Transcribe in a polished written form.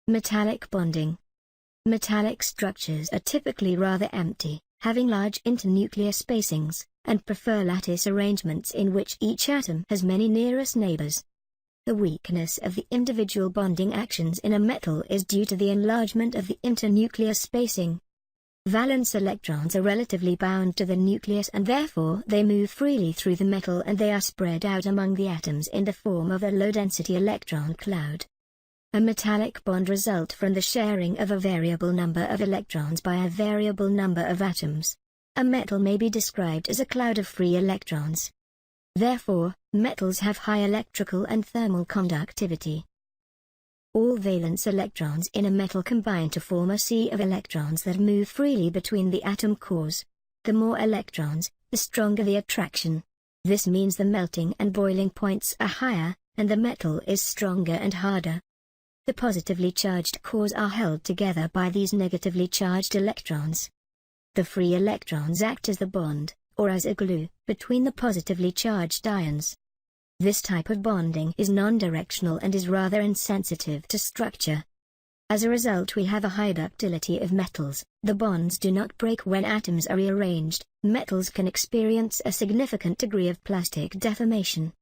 Metallic bonding. Metallic structures are typically rather empty, having large internuclear spacings, and prefer lattice arrangements in which each atom has many nearest neighbors. The weakness of the individual bonding actions in a metal is due to the enlargement of the internuclear spacing. Valence electrons are relatively bound to the nucleus and therefore they move freely through the metal and they are spread out among the atoms in the form of a low-density electron cloud. A metallic bond results from the sharing of a variable number of electrons by a variable number of atoms. A metal may be described as a cloud of free electrons. Therefore, metals have high electrical and thermal conductivity. All valence electrons in a metal combine to form a sea of electrons that move freely between the atom cores. The more electrons, the stronger the attraction. This means the melting and boiling points are higher, and the metal is stronger and harder. The positively charged cores are held together by these negatively charged electrons. The free electrons act as the bond, or as a glue, between the positively charged ions. This type of bonding is non-directional and is rather insensitive to structure. As a result, we have a high ductility of metals. The bonds do not break when atoms are rearranged. Metals can experience a significant degree of plastic deformation.